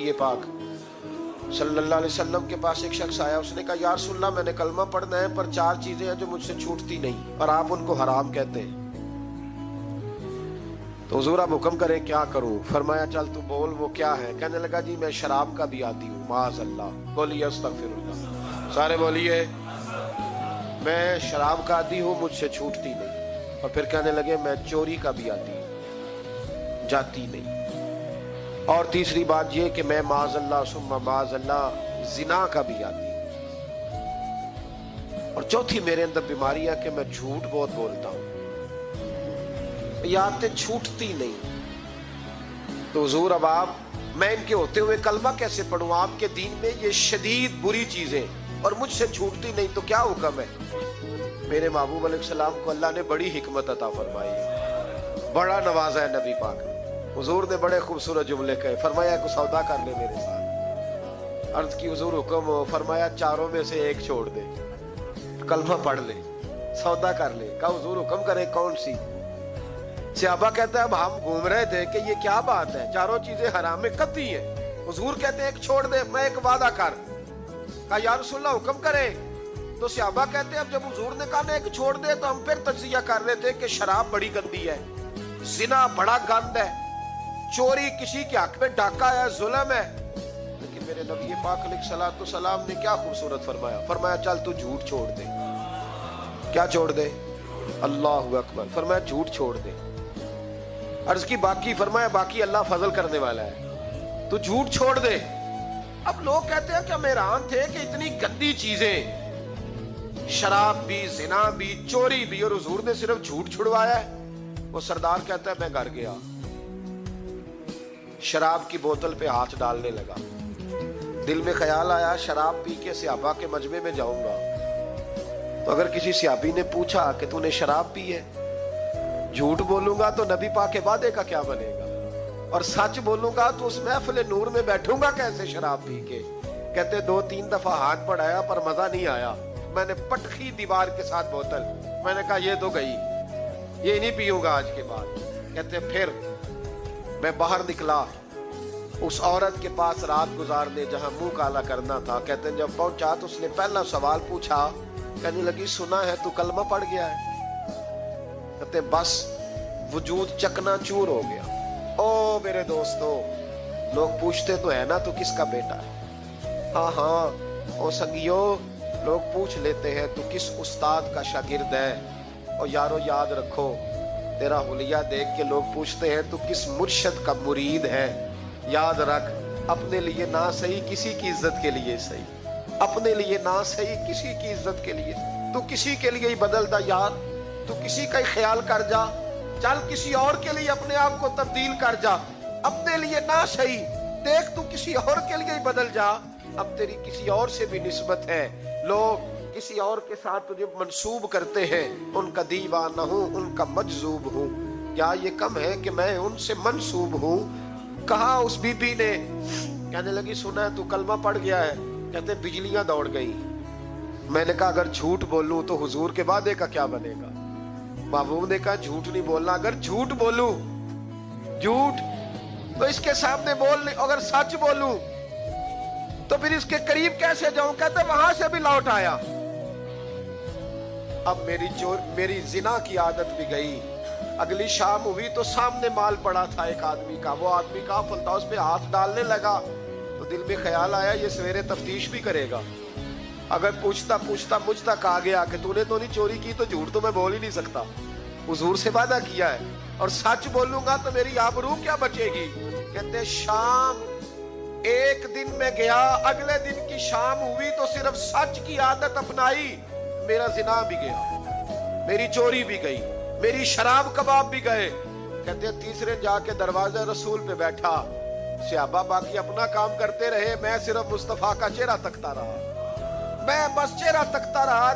नबी पाक सल्लल्लाहु अलैहि वसल्लम के पास एक शख्स आया, उसने कहा या रसूल अल्लाह मैंने कलमा पढ़ना है पर 4 चीजें हैं जो मुझसे छूटती नहीं और आप उनको हराम कहते हैं, तो हुजूर आप हुक्म करें क्या करूं? फरमाया चल तू बोल वो क्या है? कहने लगा जी मैं शराब का भी आदी हूँ। माज़अल्लाह, बोलिए अस्तगफिरुल्लाह, सारे बोलिए मैं शराब का आदी हूँ, मुझसे छूटती नहीं। और फिर कहने लगे मैं चोरी का भी आदी हूँ, जाती नहीं। और तीसरी बात ये कि मैं माज़अल्लाह सुम्मा माज़अल्लाह जिना का भी आदी हूँ। और चौथी मेरे अंदर बीमारी है कि मैं झूठ बहुत बोलता हूँ, यादें छूटती नहीं। तो हुजूर अब आप मैं इनके होते हुए कलमा कैसे पढ़ूं? आपके दीन में ये शदीद बुरी चीजें और मुझसे छूटती नहीं, तो क्या हुक्म है? मेरे महबूब अलैहिस्सलाम को अल्लाह ने बड़ी हिकमत अता फरमाई है, बड़ा नवाजा है नबी पाक ने। हुजूर ने बड़े खूबसूरत जुमले कहे, फरमाया को सौदा कर ले मेरे साथ। अर्ज की हुजूर हुक्म हो, फरमाया चारों में से एक छोड़ दे, कलमा पढ़ ले, सौदा कर ले। कहा हुजूर हुक्म करे कौन सी? सहाबा कहता है अब हम घूम रहे थे कि ये क्या बात है, चारों चीजें हराम में कतई है। हुजूर कहते हैं एक छोड़ दे, मैं एक वादा कर। कहा या रसूलल्लाह हुक्म करे। तो सहाबा कहते हैं अब जब हुजूर ने कहा ना एक छोड़ दे, तो हम फिर तज्जिया कर रहे थे कि शराब बड़ी गंदी है, जिना बड़ा गंद है, चोरी किसी के हक में डाका है, जुल्म है। लेकिन मेरे नबी पाक अलैहिस्सलातु सलाम ने क्या खूबसूरत फरमाया, फरमाया चल तू झूठ छोड़ दे। क्या छोड़ दे? अल्लाहु अकबर। फरमाया झूठ छोड़ दे। अर्ज की बाकी? फरमाया बाकी अल्लाह फजल करने वाला है, तू झूठ छोड़ दे। अब लोग कहते हैं कि हम हैरान थे कि इतनी गंदी चीजें, शराब भी, जिना भी, चोरी भी, और हुजूर ने सिर्फ झूठ छुड़वाया है। वो सरदार कहता है मैं घर गया, शराब की बोतल पे हाथ डालने लगा, दिल में ख्याल आया शराब पी के सहाबा के मजमे में जाऊंगा, तो अगर किसी सहाबी ने पूछा कि तूने शराब पी है, झूठ बोलूंगा तो नबी पाक के वादे का क्या बनेगा, और सच बोलूंगा तो उस महफिल नूर में बैठूंगा कैसे शराब पी के? कहते 2-3 दफा हाथ बढ़ाया पर मजा नहीं आया, मैंने पटखी दीवार के साथ बोतल, मैंने कहा ये तो गई, ये नहीं पीऊंगा आज के बाद। कहते फिर मैं बाहर निकला उस औरत के पास रात गुजारने जहां मुंह काला करना था। कहते जब पहुंचा तो उसने पहला सवाल पूछा, कहने लगी सुना है तू कलमा पढ़ गया है? कहते बस वजूद चकनाचूर हो गया। ओ मेरे दोस्तों, लोग पूछते तो है ना तू किसका बेटा है? हाँ हाँ ओ संगियो, लोग पूछ लेते हैं तू किस उस्ताद का शागिर्द है। और यारो याद रखो, तेरा हुलिया देख के लोग पूछते हैं तू किस मुर्शद का मुरीद है। याद रख, अपने लिए ना सही किसी की इज्जत के लिए सही, अपने लिए ना सही किसी की इज्जत के लिए, तू किसी के लिए ही बदल जा यार, तू किसी का ही ख्याल कर जा, चल किसी और के लिए अपने आप को तब्दील कर जा। अपने लिए ना सही, देख तू किसी और के लिए ही बदल जा, अब तेरी किसी और से भी निस्बत है। लोग किसी और के साथ तुझे मंसूब करते हैं, उनका दीवाना हूँ, उनका मजजूब हूँ। क्या ये कम है कि मैं उनसे मंसूब हूँ? कहा उस बीबी ने, कहने लगी सुना है तू कलमा पढ़ गया है? कहते बिजलियां दौड़ गई। मैंने कहा अगर झूठ बोलूं तो हुजूर के वादे का क्या बनेगा? महबूब ने कहा झूठ नहीं बोलना। अगर झूठ बोलूं, झूठ तो इसके सामने बोल नहीं, अगर सच बोलूं तो फिर इसके करीब कैसे जाऊं? कहते वहां से भी लौट आया। अब मेरी जिना की आदत भी गई। अगली शाम हुई तो सामने माल पड़ा था एक आदमी का, वो आदमी काफिल था, उस पे हाथ डालने लगा तो दिल में ख्याल आया ये सवेरे तफ्तीश भी करेगा। अगर पूछता पूछता मुझ तक आ गया कि तूने तो नहीं चोरी की, तो झूठ तो मैं बोल ही नहीं सकता, हुजूर से वादा किया है, और सच बोलूंगा तो मेरी आबरू क्या बचेगी। कहते शाम एक दिन में गया, अगले दिन की शाम हुई तो सिर्फ सच की आदत अपनाई, मेरा जिना भी गया, मेरी चोरी भी गई, मेरी शराब कबाब भी गए। कहते तीसरे जाके दरवाजे रसूल पे बैठा, सहाबा बाकी अपना काम करते रहे, मैं सिर्फ मुस्तफा का चेहरा तकता रहा, मैं बस चेहरा तकता रहा।